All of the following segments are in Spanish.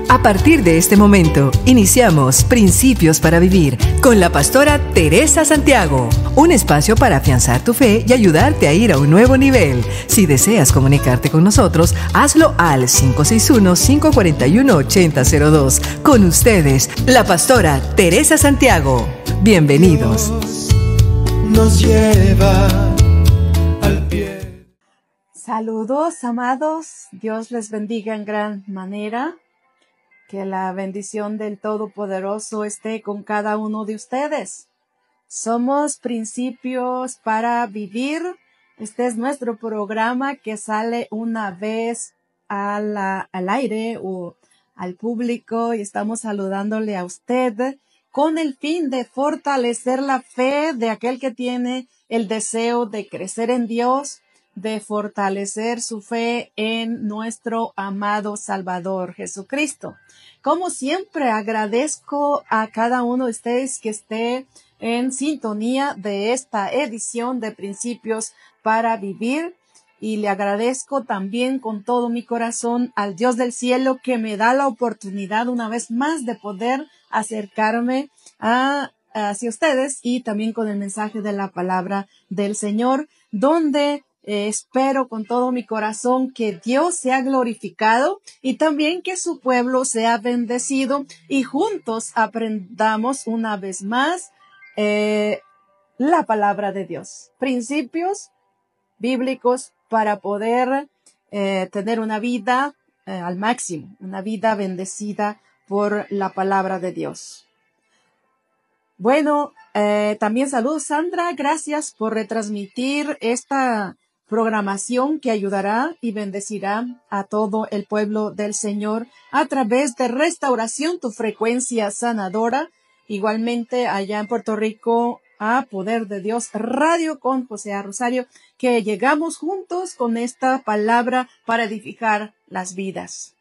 A partir de este momento, iniciamos Principios para Vivir con la pastora Teresa Santiago, un espacio para afianzar tu fe y ayudarte a ir a un nuevo nivel. Si deseas comunicarte con nosotros, hazlo al 561-541-8002. Con ustedes, la pastora Teresa Santiago. Bienvenidos. Nos lleva al pie. Saludos, amados. Dios les bendiga en gran manera. Que la bendición del Todopoderoso esté con cada uno de ustedes. Somos Principios para Vivir. Este es nuestro programa que sale una vez al aire o al público y estamos saludándole a usted con el fin de fortalecer la fe de aquel que tiene el deseo de crecer en Dios, de fortalecer su fe en nuestro amado Salvador Jesucristo. Como siempre, agradezco a cada uno de ustedes que esté en sintonía de esta edición de Principios para Vivir, y le agradezco también con todo mi corazón al Dios del cielo que me da la oportunidad una vez más de poder acercarme hacia ustedes y también con el mensaje de la palabra del Señor, donde espero con todo mi corazón que Dios sea glorificado y también que su pueblo sea bendecido y juntos aprendamos una vez más la palabra de Dios. Principios bíblicos para poder tener una vida al máximo, una vida bendecida por la palabra de Dios. Bueno, también saludos, Sandra. Gracias por retransmitir esta programación que ayudará y bendecirá a todo el pueblo del Señor a través de Restauración, tu frecuencia sanadora. Igualmente allá en Puerto Rico a Poder de Dios Radio con José A. Rosario, que llegamos juntos con esta palabra para edificar las vidas.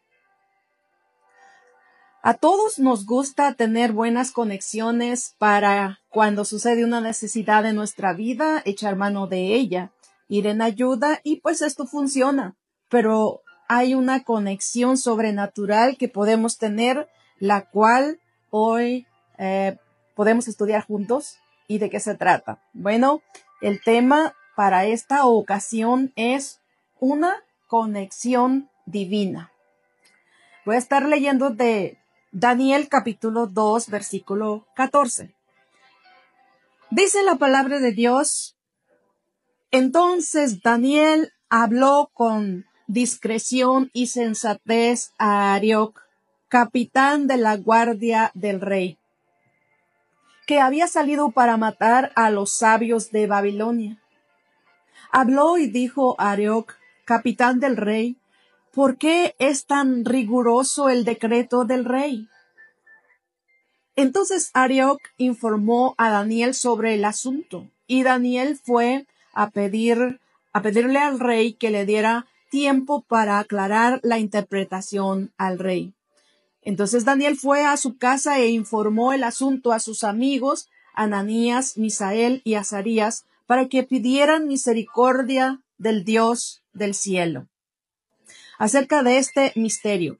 A todos nos gusta tener buenas conexiones para cuando sucede una necesidad en nuestra vida, echar mano de ella, ir en ayuda y pues esto funciona. Pero hay una conexión sobrenatural que podemos tener, la cual hoy podemos estudiar juntos. ¿Y de qué se trata? Bueno, el tema para esta ocasión es una conexión divina. Voy a estar leyendo de Daniel capítulo 2, versículo 14. Dice la palabra de Dios: entonces Daniel habló con discreción y sensatez a Arioc, capitán de la guardia del rey, que había salido para matar a los sabios de Babilonia. Habló y dijo a Arioc, capitán del rey: ¿por qué es tan riguroso el decreto del rey? Entonces Arioc informó a Daniel sobre el asunto, y Daniel fue a pedirle al rey que le diera tiempo para aclarar la interpretación al rey. Entonces Daniel fue a su casa e informó el asunto a sus amigos Ananías, Misael y Azarías para que pidieran misericordia del Dios del cielo acerca de este misterio,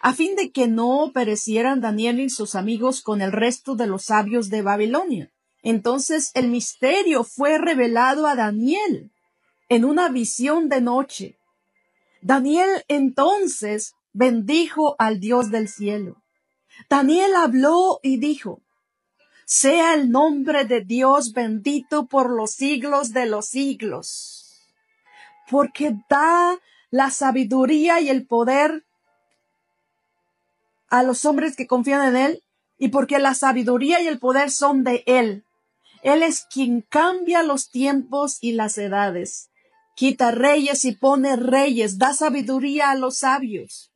a fin de que no perecieran Daniel y sus amigos con el resto de los sabios de Babilonia. Entonces el misterio fue revelado a Daniel en una visión de noche. Daniel entonces bendijo al Dios del cielo. Daniel habló y dijo: sea el nombre de Dios bendito por los siglos de los siglos, porque da la sabiduría y el poder a los hombres que confían en Él, y porque la sabiduría y el poder son de Él. Él es quien cambia los tiempos y las edades, quita reyes y pone reyes, da sabiduría a los sabios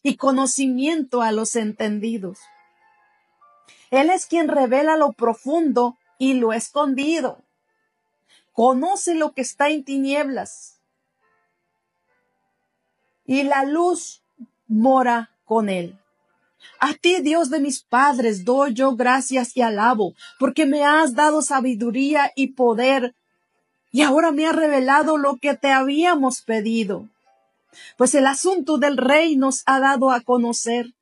y conocimiento a los entendidos. Él es quien revela lo profundo y lo escondido. Conoce lo que está en tinieblas, y la luz mora con Él. A ti, Dios de mis padres, doy yo gracias y alabo, porque me has dado sabiduría y poder, y ahora me has revelado lo que te habíamos pedido. Pues el asunto del rey nos ha dado a conocer.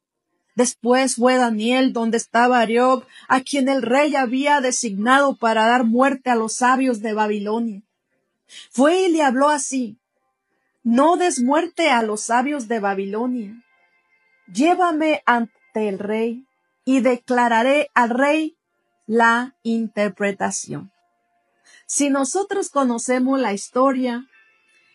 Después fue Daniel donde estaba Arioc, a quien el rey había designado para dar muerte a los sabios de Babilonia. Fue y le habló así: no des muerte a los sabios de Babilonia. Llévame ante el rey y declararé al rey la interpretación. Si nosotros conocemos la historia,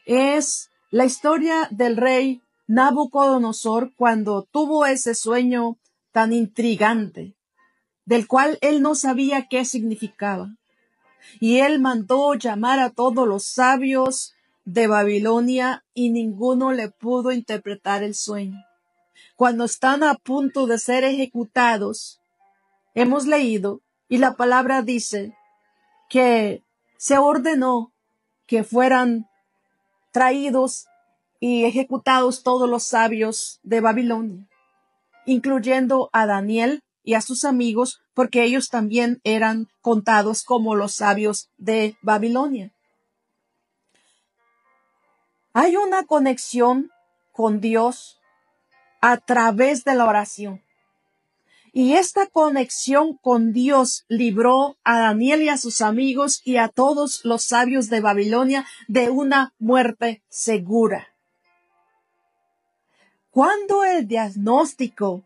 es la historia del rey Nabucodonosor cuando tuvo ese sueño tan intrigante, del cual él no sabía qué significaba. Y él mandó llamar a todos los sabios de Babilonia y ninguno le pudo interpretar el sueño. Cuando están a punto de ser ejecutados, hemos leído, y la palabra dice que se ordenó que fueran traídos y ejecutados todos los sabios de Babilonia, incluyendo a Daniel y a sus amigos, porque ellos también eran contados como los sabios de Babilonia. Hay una conexión con Dios a través de la oración. Y esta conexión con Dios libró a Daniel y a sus amigos y a todos los sabios de Babilonia de una muerte segura. Cuando el diagnóstico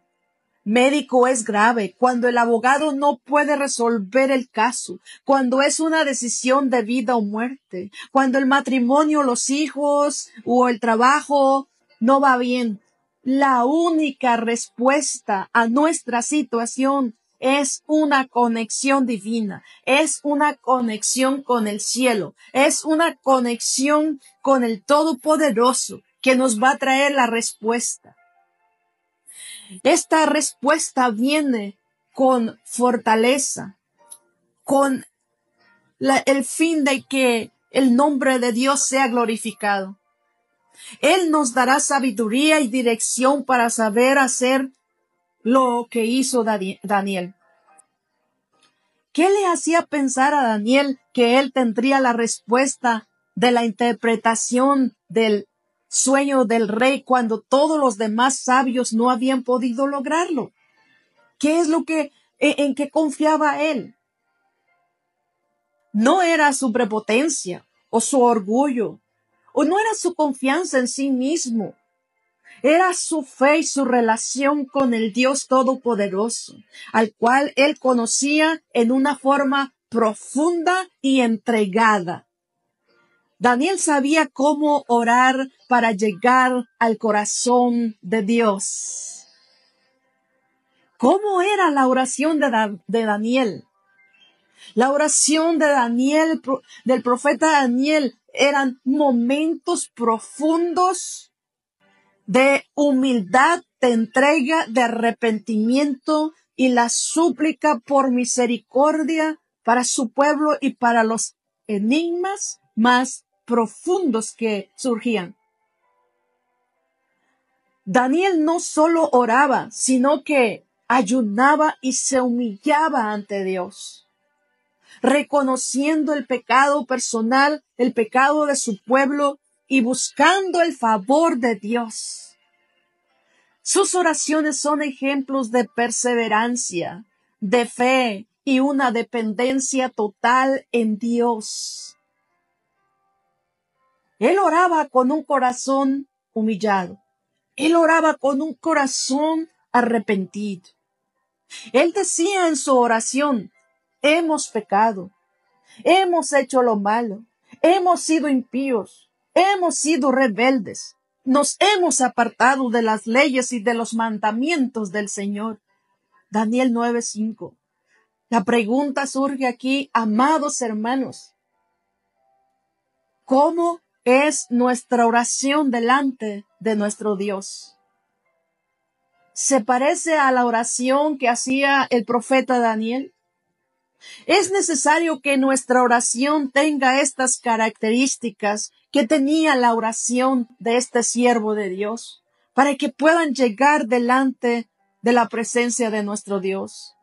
médico es grave, cuando el abogado no puede resolver el caso, cuando es una decisión de vida o muerte, cuando el matrimonio, los hijos o el trabajo no va bien, la única respuesta a nuestra situación es una conexión divina, es una conexión con el cielo, es una conexión con el Todopoderoso que nos va a traer la respuesta. Esta respuesta viene con fortaleza, con el fin de que el nombre de Dios sea glorificado. Él nos dará sabiduría y dirección para saber hacer lo que hizo Daniel. ¿Qué le hacía pensar a Daniel que él tendría la respuesta de la interpretación del sueño del rey cuando todos los demás sabios no habían podido lograrlo? ¿Qué es en qué confiaba él? No era su prepotencia o su orgullo, o no era su confianza en sí mismo. Era su fe y su relación con el Dios Todopoderoso, al cual él conocía en una forma profunda y entregada. Daniel sabía cómo orar para llegar al corazón de Dios. ¿Cómo era la oración de Daniel? La oración de Daniel, del profeta Daniel, eran momentos profundos de humildad, de entrega, de arrepentimiento y la súplica por misericordia para su pueblo y para los enigmas más profundos que surgían. Daniel no solo oraba, sino que ayunaba y se humillaba ante Dios, reconociendo el pecado personal, el pecado de su pueblo y buscando el favor de Dios. Sus oraciones son ejemplos de perseverancia, de fe y una dependencia total en Dios. Él oraba con un corazón humillado. Él oraba con un corazón arrepentido. Él decía en su oración: hemos pecado, hemos hecho lo malo, hemos sido impíos, hemos sido rebeldes, nos hemos apartado de las leyes y de los mandamientos del Señor. Daniel 9:5. La pregunta surge aquí, amados hermanos: ¿cómo es nuestra oración delante de nuestro Dios? ¿Se parece a la oración que hacía el profeta Daniel? Es necesario que nuestra oración tenga estas características que tenía la oración de este siervo de Dios, para que puedan llegar delante de la presencia de nuestro Dios.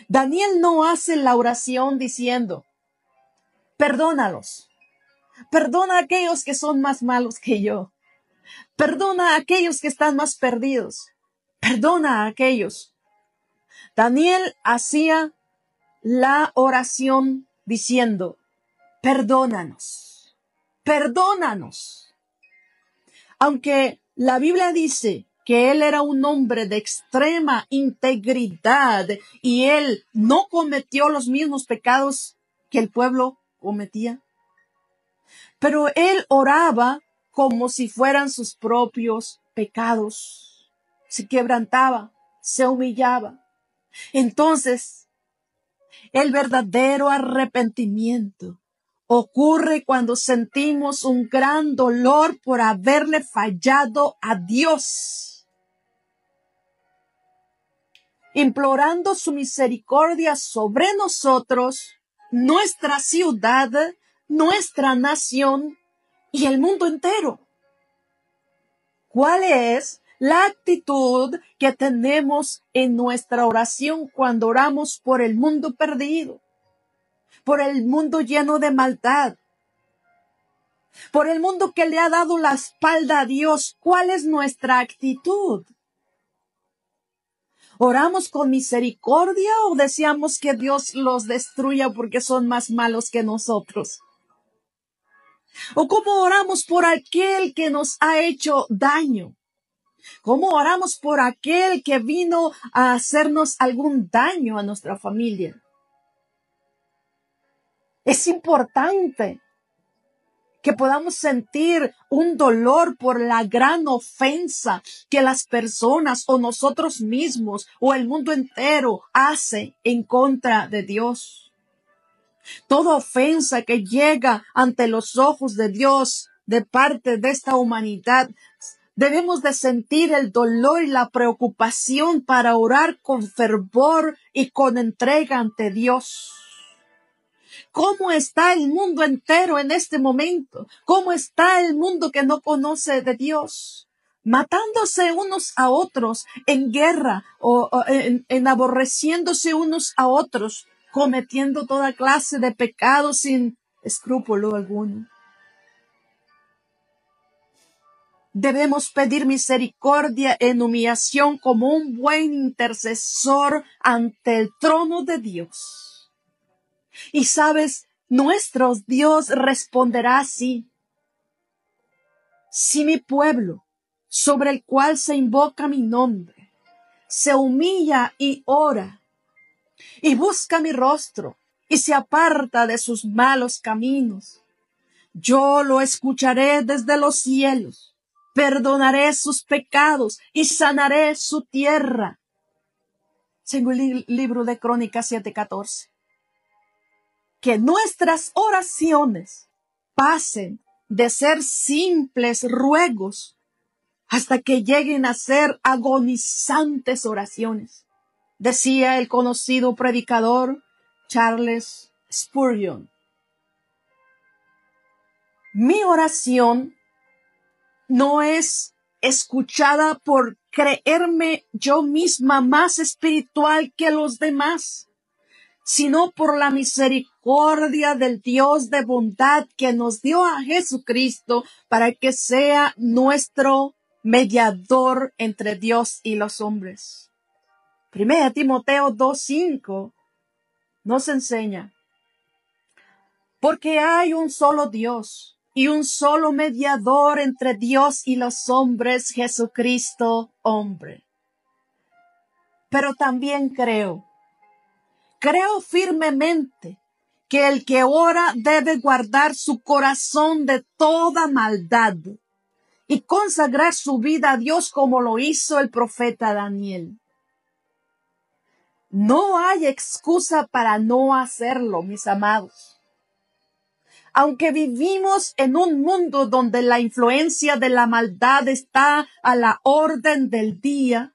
Daniel no hace la oración diciendo: perdónalos, perdona a aquellos que son más malos que yo, perdona a aquellos que están más perdidos, perdona a aquellos. Daniel hacía la oración diciendo, perdónanos, perdónanos. Aunque la Biblia dice que él era un hombre de extrema integridad y él no cometió los mismos pecados que el pueblo cometía, pero él oraba como si fueran sus propios pecados. Se quebrantaba, se humillaba. Entonces, el verdadero arrepentimiento ocurre cuando sentimos un gran dolor por haberle fallado a Dios, implorando su misericordia sobre nosotros, nuestra ciudad, nuestra nación y el mundo entero. ¿Cuál es la actitud que tenemos en nuestra oración cuando oramos por el mundo perdido, por el mundo lleno de maldad, por el mundo que le ha dado la espalda a Dios? ¿Cuál es nuestra actitud? ¿Oramos con misericordia o deseamos que Dios los destruya porque son más malos que nosotros? ¿O cómo oramos por aquel que nos ha hecho daño? ¿Cómo oramos por aquel que vino a hacernos algún daño a nuestra familia? Es importante que podamos sentir un dolor por la gran ofensa que las personas o nosotros mismos o el mundo entero hace en contra de Dios. Toda ofensa que llega ante los ojos de Dios de parte de esta humanidad, debemos de sentir el dolor y la preocupación para orar con fervor y con entrega ante Dios. ¿Cómo está el mundo entero en este momento? ¿Cómo está el mundo que no conoce de Dios? Matándose unos a otros en guerra o en aborreciéndose unos a otros, cometiendo toda clase de pecados sin escrúpulo alguno. Debemos pedir misericordia en humillación como un buen intercesor ante el trono de Dios. Y sabes, nuestro Dios responderá así: si mi pueblo, sobre el cual se invoca mi nombre, se humilla y ora, y busca mi rostro, y se aparta de sus malos caminos, yo lo escucharé desde los cielos, perdonaré sus pecados y sanaré su tierra. Según el libro de Crónicas 7:14. Que nuestras oraciones pasen de ser simples ruegos hasta que lleguen a ser agonizantes oraciones, decía el conocido predicador Charles Spurgeon. Mi oración no es escuchada por creerme yo misma más espiritual que los demás, sino por la misericordia del Dios de bondad que nos dio a Jesucristo para que sea nuestro mediador entre Dios y los hombres. 1 Timoteo 2:5 nos enseña: porque hay un solo Dios y un solo mediador entre Dios y los hombres, Jesucristo hombre. Pero también creo firmemente que el que ora debe guardar su corazón de toda maldad y consagrar su vida a Dios como lo hizo el profeta Daniel. No hay excusa para no hacerlo, mis amados. Aunque vivimos en un mundo donde la influencia de la maldad está a la orden del día,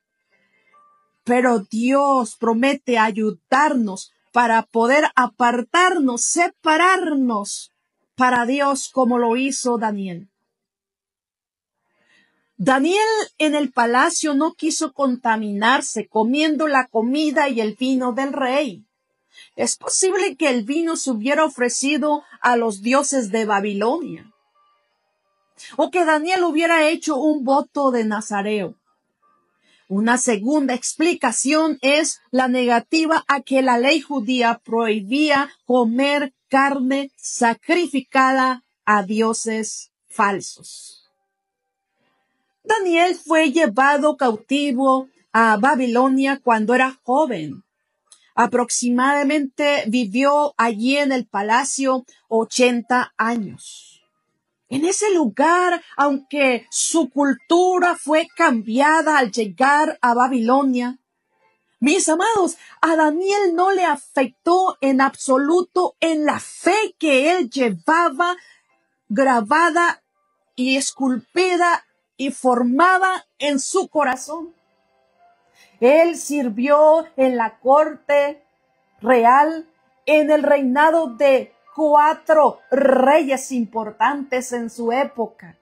pero Dios promete ayudarnos para poder apartarnos, separarnos para Dios como lo hizo Daniel. Daniel en el palacio no quiso contaminarse comiendo la comida y el vino del rey. Es posible que el vino se hubiera ofrecido a los dioses de Babilonia, o que Daniel hubiera hecho un voto de nazareo, Una segunda explicación es la negativa a que la ley judía prohibía comer carne sacrificada a dioses falsos. Daniel fue llevado cautivo a Babilonia cuando era joven. Aproximadamente vivió allí en el palacio 80 años. En ese lugar, aunque su cultura fue cambiada al llegar a Babilonia, mis amados, a Daniel no le afectó en absoluto en la fe que él llevaba grabada y esculpida y formada en su corazón. Él sirvió en la corte real en el reinado de 4 reyes importantes en su época.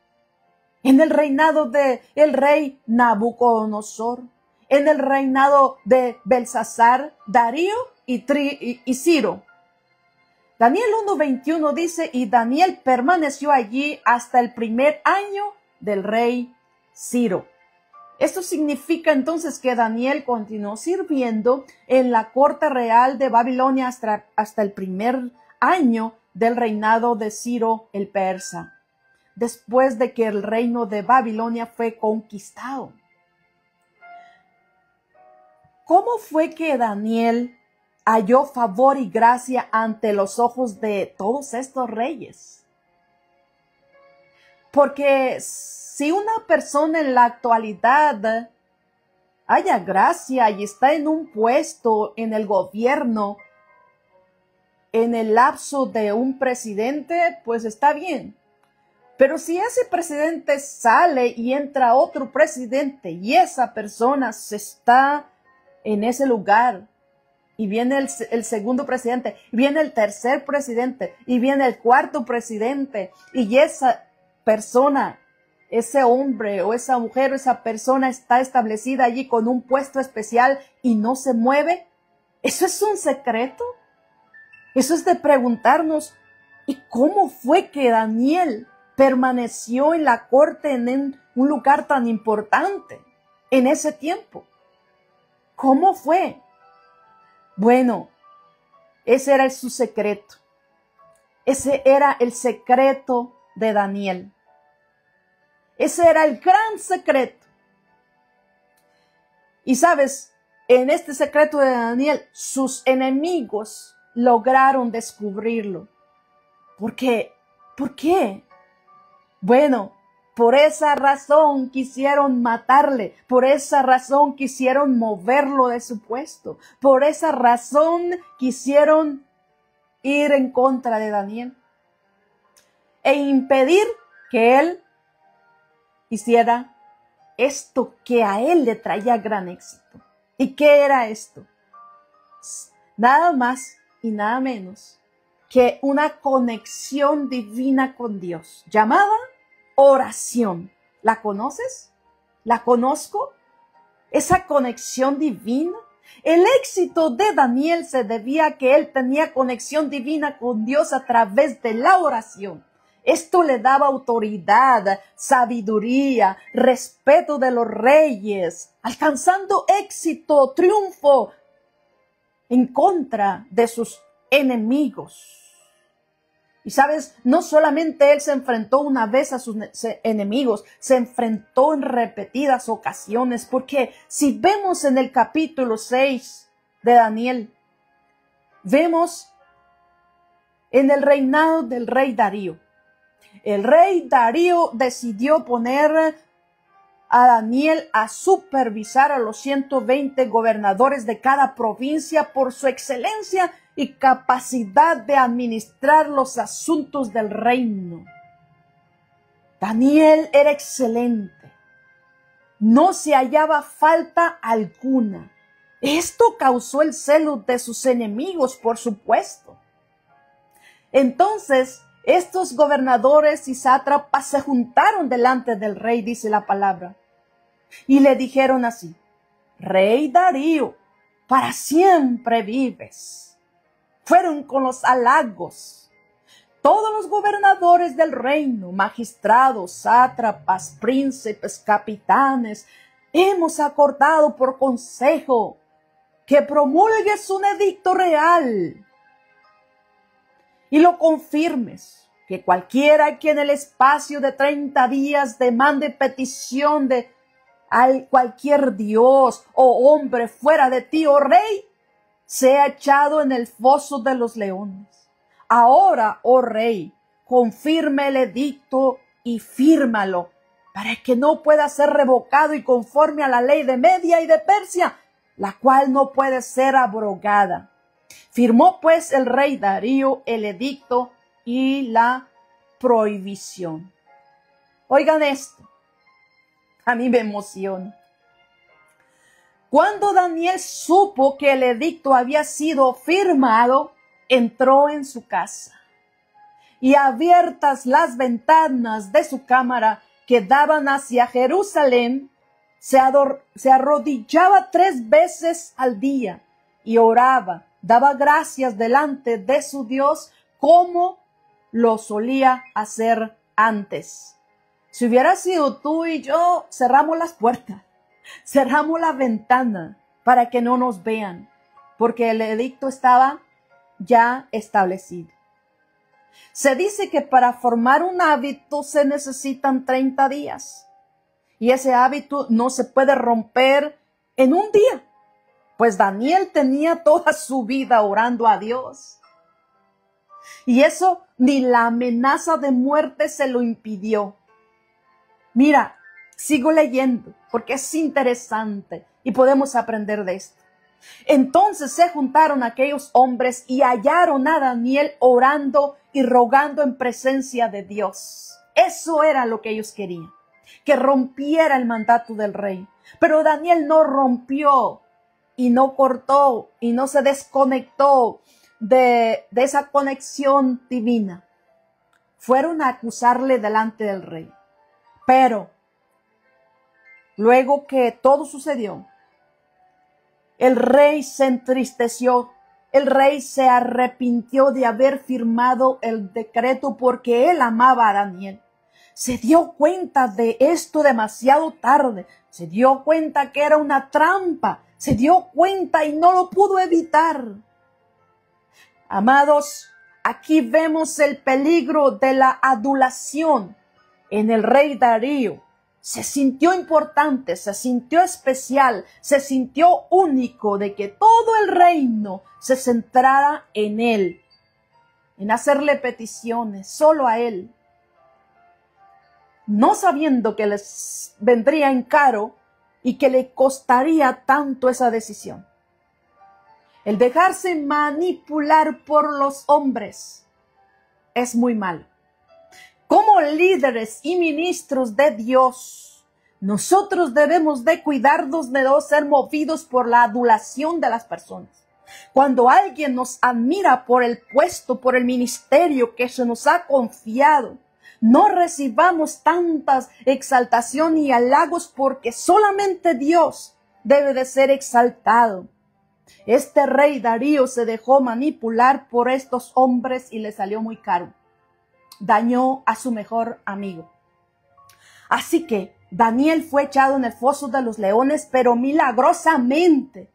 En el reinado de el rey Nabucodonosor, en el reinado de Belsasar, Darío y Ciro. Daniel 1:21 dice, y Daniel permaneció allí hasta el primer año del rey Ciro. Esto significa entonces que Daniel continuó sirviendo en la corte real de Babilonia hasta el primer año del reinado de Ciro el persa, después de que el reino de Babilonia fue conquistado. ¿Cómo fue que Daniel halló favor y gracia ante los ojos de todos estos reyes? Porque si una persona en la actualidad haya gracia y está en un puesto en el gobierno, en el lapso de un presidente, pues está bien. Pero si ese presidente sale y entra otro presidente y esa persona se está en ese lugar y viene el segundo presidente, y viene el tercer presidente y viene el cuarto presidente y esa persona, ese hombre o esa mujer o esa persona está establecida allí con un puesto especial y no se mueve, ¿eso es un secreto? Eso es de preguntarnos, ¿y cómo fue que Daniel permaneció en la corte en un lugar tan importante en ese tiempo? ¿Cómo fue? Bueno, ese era su secreto. Ese era el secreto de Daniel. Ese era el gran secreto. Y sabes, en este secreto de Daniel, sus enemigos lograron descubrirlo. ¿Por qué? ¿Por qué? Bueno, por esa razón quisieron matarle, por esa razón quisieron moverlo de su puesto, por esa razón quisieron ir en contra de Daniel e impedir que él hiciera esto que a él le traía gran éxito. ¿Y qué era esto? Nada más y nada menos que una conexión divina con Dios, llamada oración. ¿La conoces? ¿La conozco? Esa conexión divina. El éxito de Daniel se debía a que él tenía conexión divina con Dios a través de la oración. Esto le daba autoridad, sabiduría, respeto de los reyes, alcanzando éxito, triunfo en contra de sus enemigos. Y sabes, no solamente él se enfrentó una vez a sus enemigos, se enfrentó en repetidas ocasiones, porque si vemos en el capítulo 6 de Daniel, vemos en el reinado del rey Darío. El rey Darío decidió poner a Daniel a supervisar a los 120 gobernadores de cada provincia por su excelencia y capacidad de administrar los asuntos del reino. Daniel era excelente. No se hallaba falta alguna. Esto causó el celo de sus enemigos, por supuesto. Entonces, estos gobernadores y sátrapas se juntaron delante del rey, dice la palabra, y le dijeron así: Rey Darío, para siempre vives. Fueron con los halagos. Todos los gobernadores del reino, magistrados, sátrapas, príncipes, capitanes, hemos acordado por consejo que promulgues un edicto real y lo confirmes, que cualquiera que en el espacio de 30 días demande petición de cualquier dios o hombre fuera de ti, oh rey, sea echado en el foso de los leones. Ahora, oh rey, confirme el edicto y fírmalo, para que no pueda ser revocado y conforme a la ley de Media y de Persia, la cual no puede ser abrogada. Firmó pues el rey Darío el edicto y la prohibición. Oigan esto, a mí me emociona. Cuando Daniel supo que el edicto había sido firmado, entró en su casa y abiertas las ventanas de su cámara que daban hacia Jerusalén, se arrodillaba 3 veces al día y oraba, daba gracias delante de su Dios como lo solía hacer antes. Si hubiera sido tú y yo, cerramos las puertas, cerramos la ventana para que no nos vean, porque el edicto estaba ya establecido. Se dice que para formar un hábito se necesitan 30 días. Y ese hábito no se puede romper en un día. Pues Daniel tenía toda su vida orando a Dios. Y eso ni la amenaza de muerte se lo impidió. Mira, sigo leyendo porque es interesante y podemos aprender de esto. Entonces se juntaron aquellos hombres y hallaron a Daniel orando y rogando en presencia de Dios. Eso era lo que ellos querían, que rompiera el mandato del rey. Pero Daniel no rompió y no cortó y no se desconectó de esa conexión divina. Fueron a acusarle delante del rey. Pero luego que todo sucedió, el rey se entristeció, el rey se arrepintió de haber firmado el decreto porque él amaba a Daniel. Se dio cuenta de esto demasiado tarde, se dio cuenta que era una trampa, se dio cuenta y no lo pudo evitar. Amados, aquí vemos el peligro de la adulación en el rey Darío. Se sintió importante, se sintió especial, se sintió único de que todo el reino se centrara en él, en hacerle peticiones solo a él, no sabiendo que les vendría en caro y que le costaría tanto esa decisión. El dejarse manipular por los hombres es muy malo. Como líderes y ministros de Dios, nosotros debemos de cuidarnos de no ser movidos por la adulación de las personas. Cuando alguien nos admira por el puesto, por el ministerio que se nos ha confiado, no recibamos tantas exaltación y halagos porque solamente Dios debe de ser exaltado. Este rey Darío se dejó manipular por estos hombres y le salió muy caro. Dañó a su mejor amigo. Así que Daniel fue echado en el foso de los leones, pero milagrosamente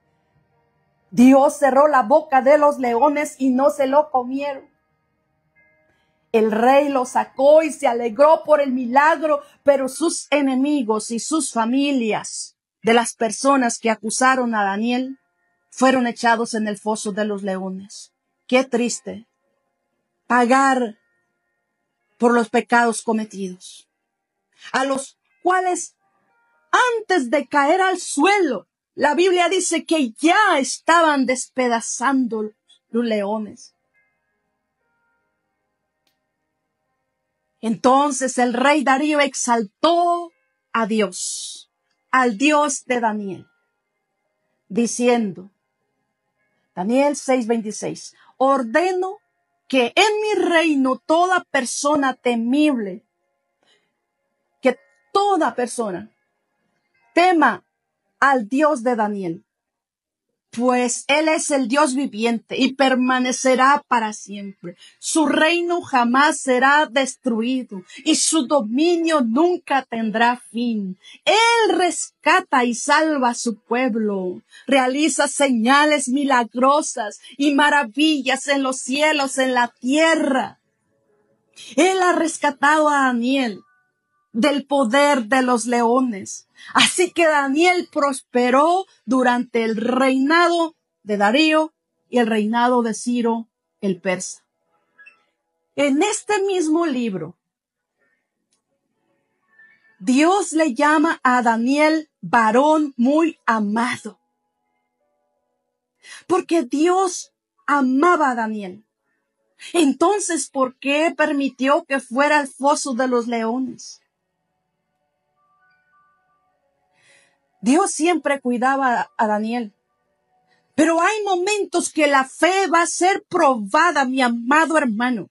Dios cerró la boca de los leones y no se lo comieron. El rey lo sacó y se alegró por el milagro, pero sus enemigos y sus familias de las personas que acusaron a Daniel fueron echados en el foso de los leones. Qué triste pagar por los pecados cometidos, a los cuales antes de caer al suelo, la Biblia dice que ya estaban despedazando los leones. Entonces el rey Darío exaltó a Dios, al Dios de Daniel, diciendo, Daniel 6:26, ordeno que en mi reino toda persona temible, que toda persona tema al Dios de Daniel. pues Él es el Dios viviente y permanecerá para siempre. Su reino jamás será destruido y su dominio nunca tendrá fin. Él rescata y salva a su pueblo, realiza señales milagrosas y maravillas en los cielos, en la tierra. Él ha rescatado a Daniel del poder de los leones. Así que Daniel prosperó durante el reinado de Darío y el reinado de Ciro el persa. En este mismo libro, Dios le llama a Daniel varón muy amado. Porque Dios amaba a Daniel. Entonces, ¿por qué permitió que fuera al foso de los leones? Dios siempre cuidaba a Daniel. Pero hay momentos que la fe va a ser probada, mi amado hermano.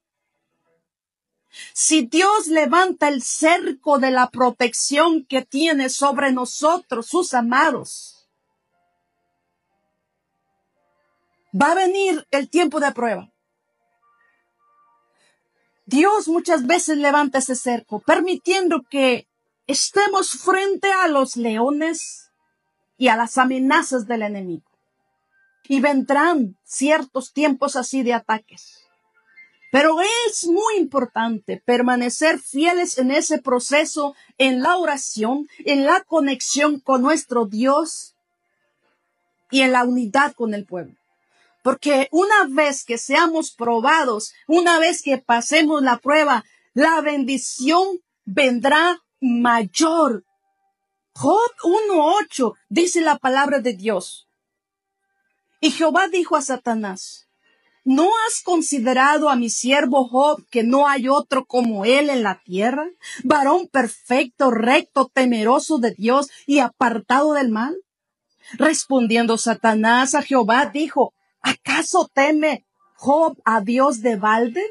Si Dios levanta el cerco de la protección que tiene sobre nosotros, sus amados, va a venir el tiempo de prueba. Dios muchas veces levanta ese cerco, permitiendo que estemos frente a los leones y a las amenazas del enemigo. Y vendrán ciertos tiempos así de ataques. Pero es muy importante permanecer fieles en ese proceso, en la oración, en la conexión con nuestro Dios y en la unidad con el pueblo. Porque una vez que seamos probados, una vez que pasemos la prueba, la bendición vendrá mayor. Job 1:8 dice la palabra de Dios. Y Jehová dijo a Satanás: ¿no has considerado a mi siervo Job, que no hay otro como él en la tierra? Varón perfecto, recto, temeroso de Dios y apartado del mal. Respondiendo Satanás a Jehová, dijo: ¿acaso teme Job a Dios de balde?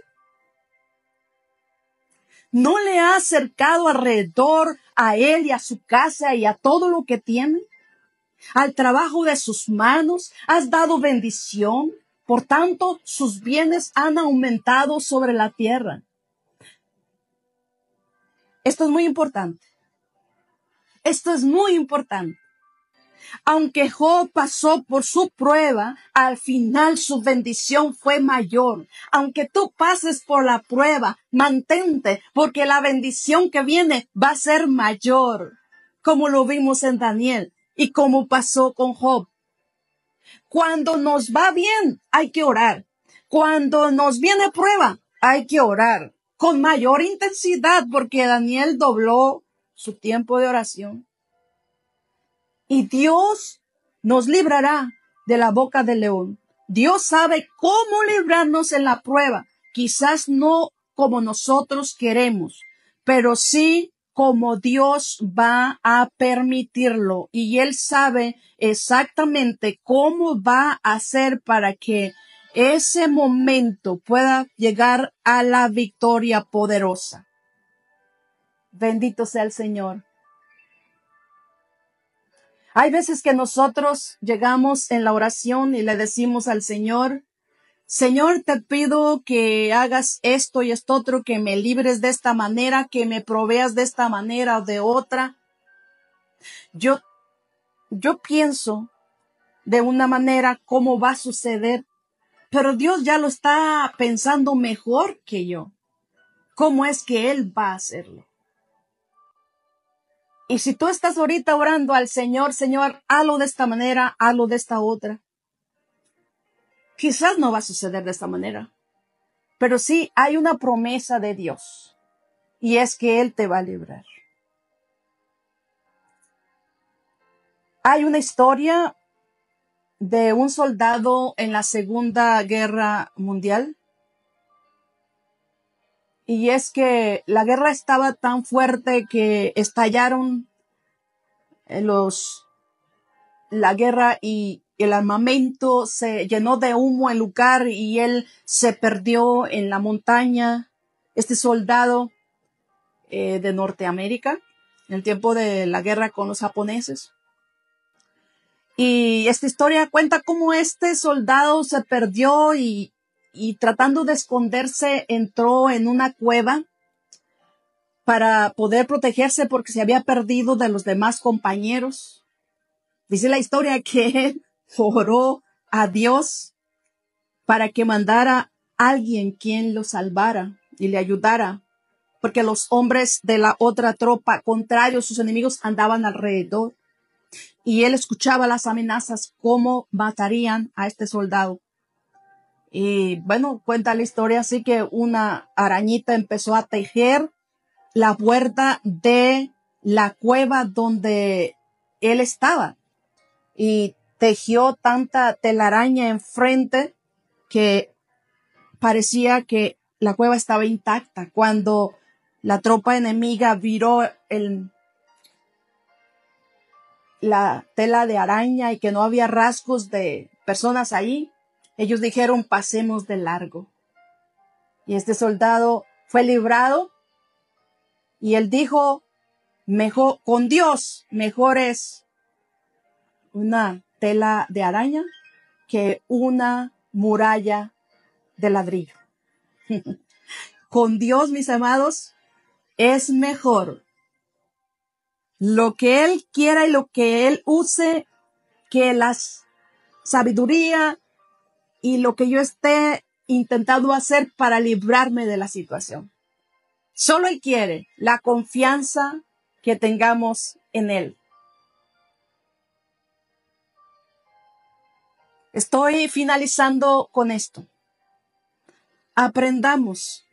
¿No le ha acercado alrededor a él y a su casa y a todo lo que tiene? Al trabajo de sus manos has dado bendición. Por tanto, sus bienes han aumentado sobre la tierra. Esto es muy importante. Esto es muy importante. Aunque Job pasó por su prueba, al final su bendición fue mayor. Aunque tú pases por la prueba, mantente, porque la bendición que viene va a ser mayor, como lo vimos en Daniel y como pasó con Job. Cuando nos va bien, hay que orar. Cuando nos viene prueba, hay que orar con mayor intensidad, porque Daniel dobló su tiempo de oración. Y Dios nos librará de la boca del león. Dios sabe cómo librarnos en la prueba. Quizás no como nosotros queremos, pero sí como Dios va a permitirlo. Y Él sabe exactamente cómo va a hacer para que ese momento pueda llegar a la victoria poderosa. Bendito sea el Señor. Hay veces que nosotros llegamos en la oración y le decimos al Señor: Señor, te pido que hagas esto y esto otro, que me libres de esta manera, que me proveas de esta manera o de otra. Yo pienso de una manera cómo va a suceder, pero Dios ya lo está pensando mejor que yo. ¿Cómo es que Él va a hacerlo? Y si tú estás ahorita orando al Señor, Señor, hazlo de esta manera, hazlo de esta otra, quizás no va a suceder de esta manera, pero sí hay una promesa de Dios, y es que Él te va a librar. Hay una historia de un soldado en la Segunda Guerra Mundial, y es que la guerra estaba tan fuerte que estallaron la guerra y el armamento se llenó de humo el lugar y él se perdió en la montaña. Este soldado de Norteamérica, en el tiempo de la guerra con los japoneses. Y esta historia cuenta cómo este soldado se perdió y tratando de esconderse entró en una cueva para poder protegerse porque se había perdido de los demás compañeros. Dice la historia que él oró a Dios para que mandara a alguien quien lo salvara y le ayudara, porque los hombres de la otra tropa, contrarios, sus enemigos, andaban alrededor. Y él escuchaba las amenazas, cómo matarían a este soldado. Y bueno, cuenta la historia así que una arañita empezó a tejer la puerta de la cueva donde él estaba. Y tejió tanta telaraña enfrente que parecía que la cueva estaba intacta. Cuando la tropa enemiga viró la tela de araña y que no había rasgos de personas ahí, ellos dijeron, pasemos de largo. Y este soldado fue librado y él dijo, mejor, con Dios, mejor es una tela de araña que una muralla de ladrillo. Con Dios, mis amados, es mejor lo que Él quiera y lo que Él use que la sabiduría y lo que yo esté intentando hacer para librarme de la situación. Solo Él quiere la confianza que tengamos en Él. Estoy finalizando con esto. Aprendamos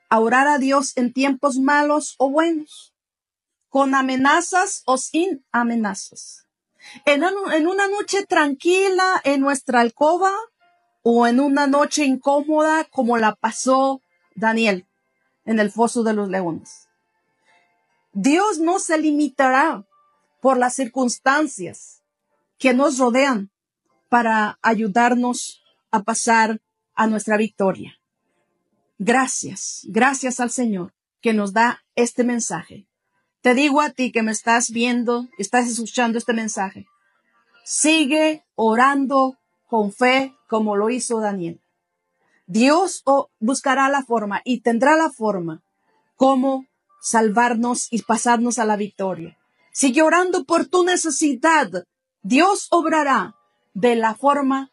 a orar a Dios en tiempos malos o buenos, con amenazas o sin amenazas, en una noche tranquila en nuestra alcoba o en una noche incómoda como la pasó Daniel en el foso de los leones. Dios no se limitará por las circunstancias que nos rodean para ayudarnos a pasar a nuestra victoria. Gracias, gracias al Señor que nos da este mensaje. Te digo a ti que me estás viendo, estás escuchando este mensaje. Sigue orando con fe como lo hizo Daniel. Dios buscará la forma y tendrá la forma como salvarnos y pasarnos a la victoria. Sigue orando por tu necesidad. Dios obrará de la forma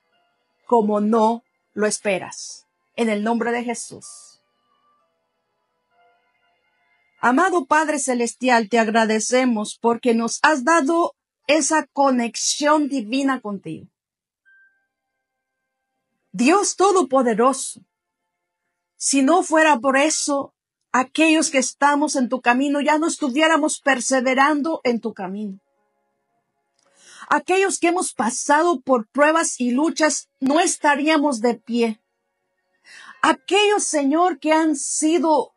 como no lo esperas. En el nombre de Jesús. Amado Padre Celestial, te agradecemos porque nos has dado esa conexión divina contigo. Dios Todopoderoso, si no fuera por eso, aquellos que estamos en tu camino ya no estuviéramos perseverando en tu camino. Aquellos que hemos pasado por pruebas y luchas no estaríamos de pie. Aquellos, Señor, que han sido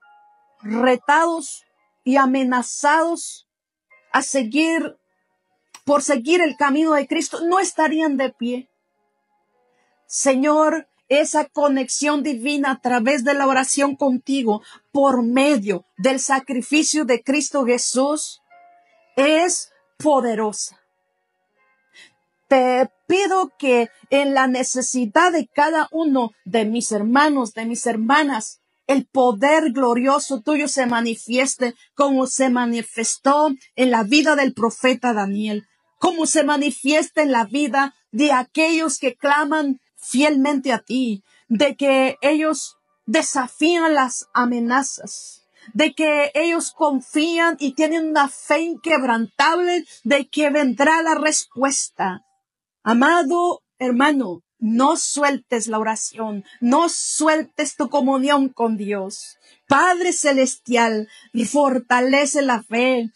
retados y amenazados por seguir el camino de Cristo, no estarían de pie. Señor, esa conexión divina a través de la oración contigo, por medio del sacrificio de Cristo Jesús, es poderosa. Te pido que en la necesidad de cada uno de mis hermanos, de mis hermanas, el poder glorioso tuyo se manifieste como se manifestó en la vida del profeta Daniel, como se manifiesta en la vida de aquellos que claman fielmente a ti, de que ellos desafían las amenazas, de que ellos confían y tienen una fe inquebrantable de que vendrá la respuesta. Amado hermano, no sueltes la oración, no sueltes tu comunión con Dios. Padre Celestial, fortalece la fe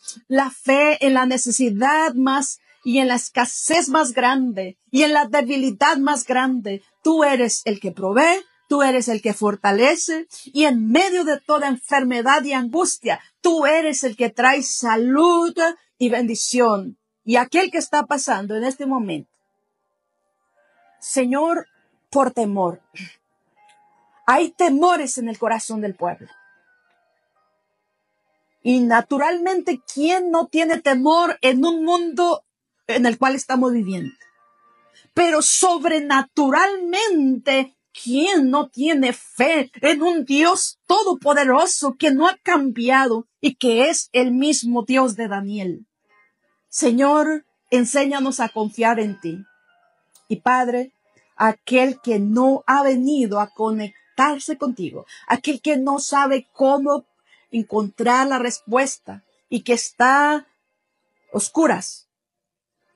en la necesidad más y en la escasez más grande y en la debilidad más grande. Tú eres el que provee, tú eres el que fortalece y en medio de toda enfermedad y angustia, tú eres el que trae salud y bendición. Y aquel que está pasando en este momento, Señor, por temor. Hay temores en el corazón del pueblo. Y naturalmente, ¿quién no tiene temor en un mundo en el cual estamos viviendo? pero sobrenaturalmente, ¿quién no tiene fe en un Dios todopoderoso que no ha cambiado y que es el mismo Dios de Daniel? Señor, enséñanos a confiar en ti. Y Padre, aquel que no ha venido a conectarse contigo, aquel que no sabe cómo encontrar la respuesta y que está oscuras,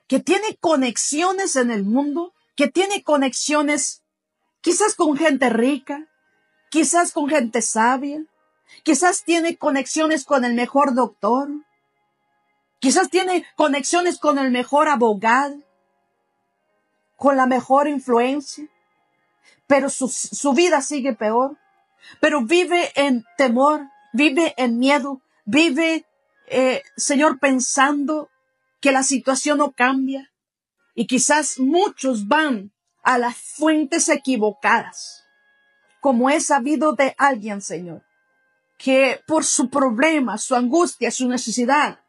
que tiene conexiones en el mundo, que tiene conexiones quizás con gente rica, quizás con gente sabia, quizás tiene conexiones con el mejor doctor, quizás tiene conexiones con el mejor abogado, con la mejor influencia, pero su vida sigue peor, pero vive en temor, vive en miedo, vive, Señor, pensando que la situación no cambia. Y quizás muchos van a las fuentes equivocadas, como he sabido de alguien, Señor, que por su problema, su angustia, su necesidad,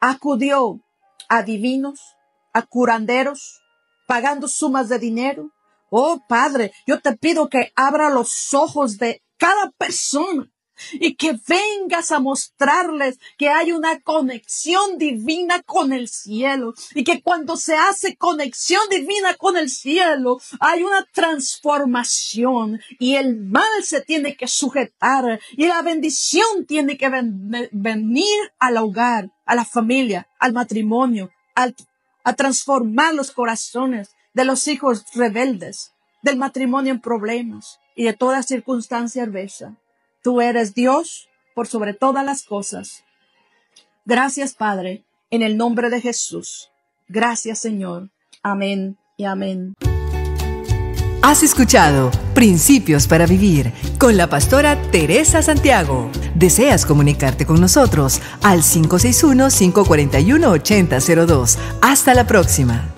acudió a divinos, a curanderos, pagando sumas de dinero. Oh, Padre, yo te pido que abra los ojos de cada persona y que vengas a mostrarles que hay una conexión divina con el cielo y que cuando se hace conexión divina con el cielo hay una transformación y el mal se tiene que sujetar y la bendición tiene que venir al hogar, a la familia, al matrimonio, a transformar los corazones de los hijos rebeldes, del matrimonio en problemas y de toda circunstancia adversa. Tú eres Dios por sobre todas las cosas. Gracias, Padre, en el nombre de Jesús. Gracias, Señor. Amén y amén. Has escuchado Principios para Vivir con la pastora Teresa Santiago. ¿Deseas comunicarte con nosotros? Al 561-541-8002. Hasta la próxima.